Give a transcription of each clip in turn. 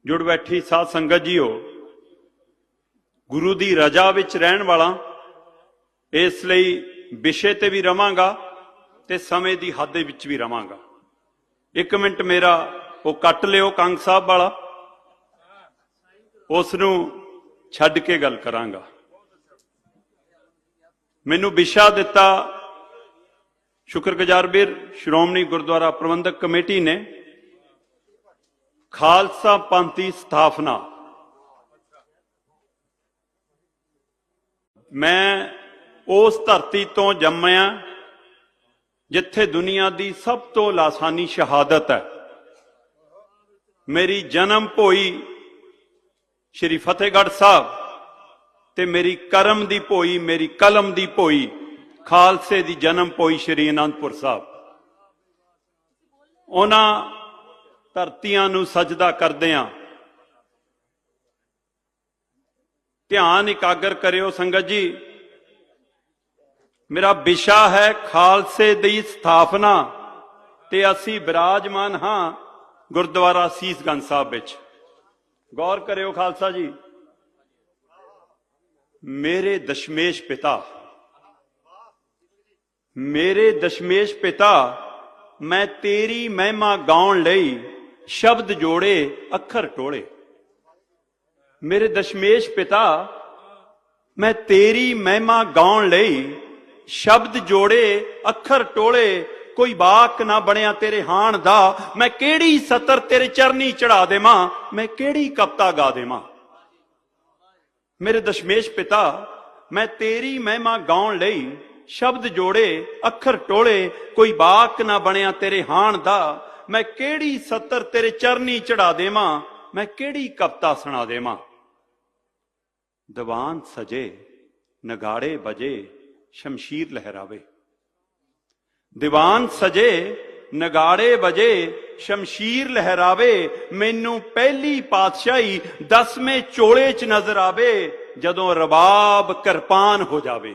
जुड़ बैठी साध संगत जीओ, गुरु की रजा विच रहन वाला, इसलिए विषय ते भी रवांगा ते समय की हद विच भी रवांगा। एक मिनट मेरा वो कट लियो कंग साहब वाला, उसनू छड्ड के गल करांगा। मैनू विशा दिता शुक्रगुजार वीर श्रोमणी गुरुद्वारा प्रबंधक कमेटी ने, खालसा पंथ की स्थापना। मैं उस धरती तो जम्मिया जिथे दुनिया की सब तो लासानी शहादत है। मेरी जन्म भोई श्री फतेहगढ़ साहब ते मेरी करम दी भोई, मेरी कलम दी भोई खालसे दी जन्म भोई श्री आनंदपुर साहब। उन्हां धरतियां नूं सजदा करदियां ध्यान इकागर करियो संगत जी। मेरा विशा है खालसे दी स्थापना ते असी विराजमान हां गुरुद्वारा सीसगंज साहब विच। गौर करियो खालसा जी। मेरे दशमेश पिता, मेरे दशमेश पिता, मैं तेरी महिमा गाउण लई शब्द जोड़े अखर टोले। मेरे दशमेश पिता, मैं तेरी महिमा गाउण लई शब्द जोड़े अखर टोले। कोई वाक ना बनिया तेरे हाण दा, मैं केड़ी सतर तेरे चरनी चढ़ा देवां, मैं केड़ी कविता गा देवां। मेरे दशमेश पिता, मैं तेरी महिमा गाउण लई शब्द जोड़े अखर टोले। कोई वाक ना बनिया तेरे हाण दा, मैं केड़ी सतर तेरे चरनी चढ़ा देवां, मैं केड़ी कविता सुना देवां। दीवान सजे नगाड़े बजे शमशीर लहरावे। दीवान सजे नगाड़े बजे शमशीर लहरावे। मैनू पहली पातशाही 10वें चोले च नजर आवे, जदों रबाब किरपान हो जावे।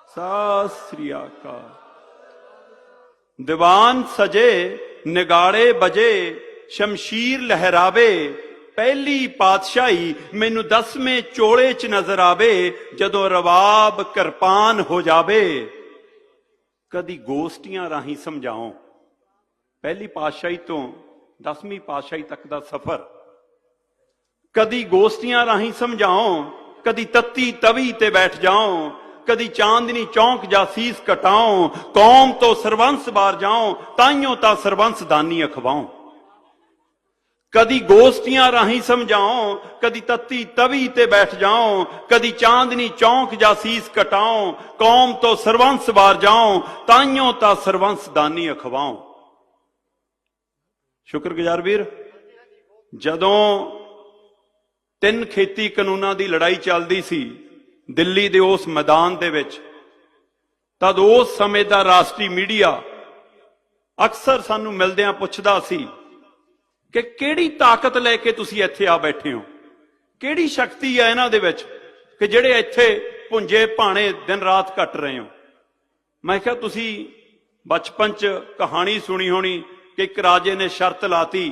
सत श्री अकाल। दीवान सजे नगाड़े बजे शमशीर लहरावे। पहली पातशाही मैनू 10वें चोले च नजर आवे, जदों रबाब किरपान हो जावे। कदी गोष्ठियां राही समझाओ। पहली पातशाही तो 10वीं पातशाही तक दा सफर कदी गोष्ठियां राही समझाओ, कदी तत्ती तवी ते बैठ जाओ, कदी चांदनी चौंक जा सीस कटाओ। कौम तो सरबंस बार जाओ, ताइयों ता सरबंस दानी अखवाओ। कदी गोष्ठियां राही समझाओ, कदी तत्ती तवी ते बैठ जाओ, कदी चांदनी चौंक जा सीस कटाओ। कौम तो सरबंस बार जाओ, ताइयों ता सरबंस दानी अखवाओ। शुक्रगुजार वीर, जदों 3 खेती कानूनां दी लड़ाई चलदी सी दिल्ली दे उस मैदान दे विच, तद उस समय दा राष्ट्री मीडिया अक्सर सानू मिलदियां पुछदा सी कि किहड़ी ताकत लैके तुसीं इत्थे आ बैठे हो, किहड़ी शक्ति है इन्हां दे विच कि जिहड़े इत्थे भुंजे भाणे दिन रात कट रहे हो। मैं कहा तुसीं बचपन च कहानी सुनी होनी कि एक राजे ने शर्त लाती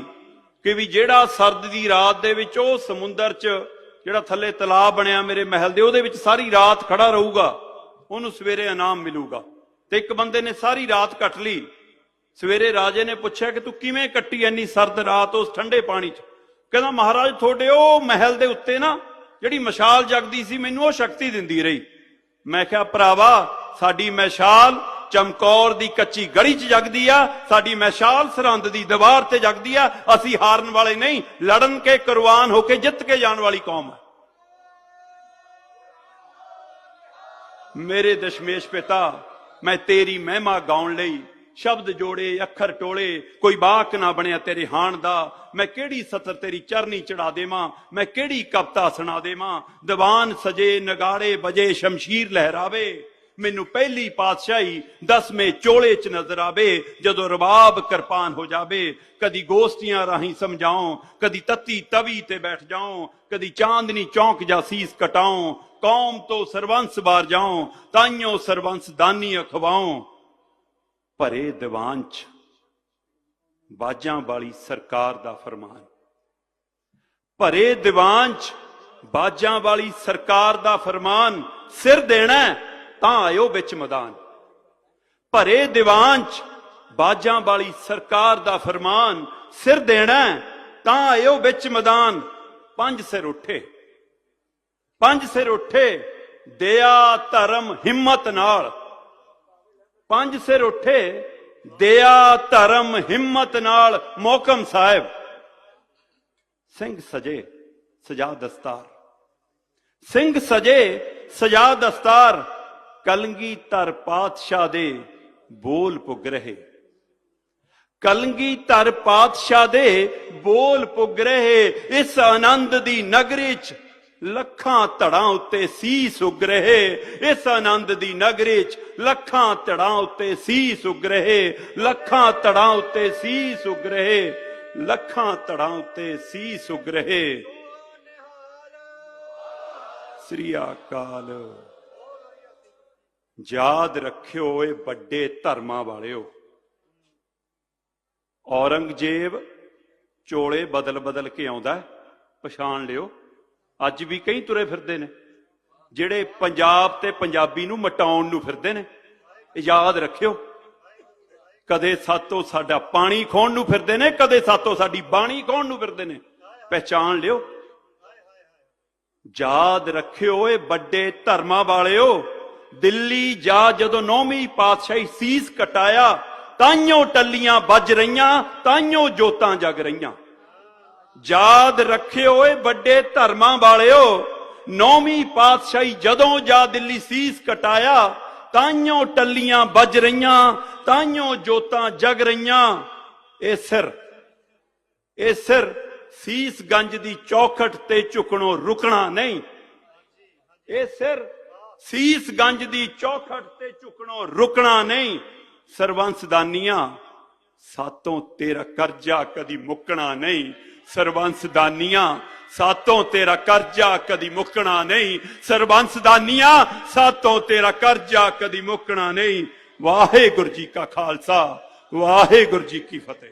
कि भी जिहड़ा सर्द दी रात दे विच ओह समुंदर च जिहड़ा थल्ले तलाब बनिया मेरे महल दे उहदे विच सारी रात खड़ा रहूगा, उहनूं सवेरे इनाम मिलूगा। ते एक बंदे ने सारी रात कट ली। सवेरे राजे ने पूछा कि तू किवें कट्टी इन्नी सर्द रात उस ठंडे पानी च? कहना महाराज थोड़े ओ महल दे उत्ते ना जिहड़ी मशाल जगदी सी मैनूं ओह शक्ति दिंदी रही। मैं कहा भरावा साडी मशाल चमकौर दी कच्ची गली च जगदी आ, साडी मशाल सरहंद दी दीवार ते जगदी आ। असी हारन वाले नहीं, लड़न के कुर्बान होके जित के जाने वाली कौम है। मेरे दशमेश पिता, मैं तेरी महिमा गाउण लई शब्द जोड़े अखर टोले। कोई बाक ना बनिया तेरे हाण दा, मैं केड़ी सतर तेरी चरनी चढ़ा देवां, मैं केड़ी कविता सुना देवां। दीवान सजे नगाड़े बजे शमशीर लहरावे। मैनू पहली पातशाही 10वें चोले च नजर आवे, जदों रबाब किरपान हो जावे। कदी गोष्ठियां राही समझाओ, कदी तत्ती तवी ते बैठ जाओ, कदी चांदनी चौंक जा सीस कटाओ। कौम तो सरबंस बार जाओ, ताइयों सरबंस दानी अखवाओ। भरे दीवान च ਬਾਜਾਂ ਵਾਲੀ ਸਰਕਾਰ ਦਾ ਫਰਮਾਨ। ਭਰੇ ਦੀਵਾਨ 'ਚ ਬਾਜਾਂ ਵਾਲੀ ਸਰਕਾਰ ਦਾ ਫਰਮਾਨ, ਸਿਰ ਦੇਣਾ ਤਾਂ ਆਇਓ ਵਿੱਚ ਮੈਦਾਨ। ਭਰੇ ਦੀਵਾਨ 'ਚ ਬਾਜਾਂ ਵਾਲੀ ਸਰਕਾਰ ਦਾ ਫਰਮਾਨ, ਸਿਰ ਦੇਣਾ ਤਾਂ ਆਇਓ ਵਿੱਚ ਮੈਦਾਨ। ਪੰਜ ਸਿਰ ਉੱਠੇ, ਪੰਜ ਸਿਰ ਉੱਠੇ, ਦਇਆ ਧਰਮ ਹਿੰਮਤ ਨਾਲ। ਪੰਜ ਸਿਰ ਉੱਠੇ, ਦਇਆ ਧਰਮ ਹਿੰਮਤ ਨਾਲ। ਮੋਹਕਮ ਸਾਹਿਬ ਸਿੰਘ ਸਜੇ ਸਜਾ ਦਸਤਾਰ, ਸਿੰਘ ਸਜੇ ਸਜਾ ਦਸਤਾਰ। ਕਲਗੀਧਰ ਪਾਤਸ਼ਾਹ ਦੇ ਬੋਲ ਪੁੱਗ ਰਹੇ, ਕਲਗੀਧਰ ਪਾਤਸ਼ਾਹ ਦੇ ਬੋਲ ਪੁੱਗ ਰਹੇ। ਇਸ ਆਨੰਦ ਦੀ ਨਗਰੀ 'ਚ ਲੱਖਾਂ ਧੜਾਂ ਉੱਤੇ ਸੀਸ ਉੱਗ ਰਹੇ। ਇਸ ਆਨੰਦ ਦੀ ਨਗਰੀ 'ਚ ਲੱਖਾਂ ਧੜਾਂ ਉੱਤੇ ਸੀਸ ਉੱਗ ਰਹੇ। ਲੱਖਾਂ ਧੜਾਂ ਉੱਤੇ ਸੀਸ ਉੱਗ ਰਹੇ। ਲੱਖਾਂ ਧੜਾਂ ਉੱਤੇ ਸੀਸ ਉੱਗ ਰਹੇ। ਸ੍ਰੀ ਅਕਾਲ। ਯਾਦ ਰੱਖਿਓ ਇਹ ਵੱਡੇ ਧਰਮਾਂ ਵਾਲਿਓ, ਔਰੰਗਜ਼ੇਬ ਚੋਲੇ ਬਦਲ ਬਦਲ ਕੇ ਆਉਂਦਾ, ਪਛਾਣ ਲਿਓ। ਅੱਜ ਵੀ ਕਈ ਤੁਰੇ ਫਿਰਦੇ ਨੇ ਜਿਹੜੇ ਪੰਜਾਬ ਤੇ ਪੰਜਾਬੀ ਨੂੰ ਮਟਾਉਣ ਨੂੰ ਫਿਰਦੇ ਨੇ। ਯਾਦ ਰੱਖਿਓ, ਕਦੇ ਸਾਤੋਂ ਸਾਡਾ ਪਾਣੀ ਖੋਣ ਨੂੰ ਫਿਰਦੇ ਨੇ, ਕਦੇ ਸਾਤੋਂ ਸਾਡੀ ਬਾਣੀ ਖੋਣ ਨੂੰ ਫਿਰਦੇ ਨੇ। ਪਹਿਚਾਣ ਲਿਓ, ਯਾਦ ਰੱਖਿਓ ਇਹ ਵੱਡੇ ਧਰਮਾਂ ਵਾਲਿਓ। ਦਿੱਲੀ ਜਾ ਜਦੋਂ 9ਵੀਂ ਪਾਤਸ਼ਾਹੀ ਸੀਸ ਕਟਾਇਆ, ਤਾਈਓ ਟੱਲੀਆਂ ਵੱਜ ਰਹੀਆਂ, ਤਾਈਓ ਜੋਤਾਂ ਜਗ ਰਹੀਆਂ। ਯਾਦ ਰੱਖਿਓ ਇਹ ਵੱਡੇ ਧਰਮਾਂ ਵਾਲਿਓ, 9ਵੀਂ ਪਾਤਸ਼ਾਹੀ ਜਦੋਂ ਜਾ ਦਿੱਲੀ ਸੀਸ ਕਟਾਇਆ, ਤਾਈਓ ਟੱਲੀਆਂ ਵੱਜ ਰਹੀਆਂ, ਤਾਈਓ ਜੋਤਾਂ ਜਗ ਰਹੀਆਂ। ਇਹ ਸਿਰ ਸੀਸਗੰਜ ਦੀ ਚੌਖਟ ਤੇ ਝੁਕਣੋਂ ਰੁਕਣਾ ਨਹੀਂ। ਇਹ ਸਿਰ ਸੀਸਗੰਜ ਦੀ ਚੌਖਟ ਤੇ ਝੁਕਣੋਂ ਰੁਕਣਾ ਨਹੀਂ। ਸਰਬੰਸਦਾਨੀਆਂ ਸਾਤੋਂ ਤੇਰਾ ਕਰਜ਼ਾ ਕਦੀ ਮੁੱਕਣਾ ਨਹੀਂ। ਸਰਬੰਸਦਾਨੀਆਂ ਸਾਤੋਂ ਤੇਰਾ ਕਰਜ਼ਾ ਕਦੀ ਮੁੱਕਣਾ ਨਹੀਂ। ਸਰਬੰਸਦਾਨੀਆਂ ਸਾਤੋਂ ਤੇਰਾ ਕਰਜ਼ਾ ਕਦੀ ਮੁੱਕਣਾ ਨਹੀਂ। ਵਾਹਿਗੁਰੂ ਜੀ ਕਾ ਖਾਲਸਾ, ਵਾਹਿਗੁਰੂ ਜੀ ਕੀ ਫਤਿਹ।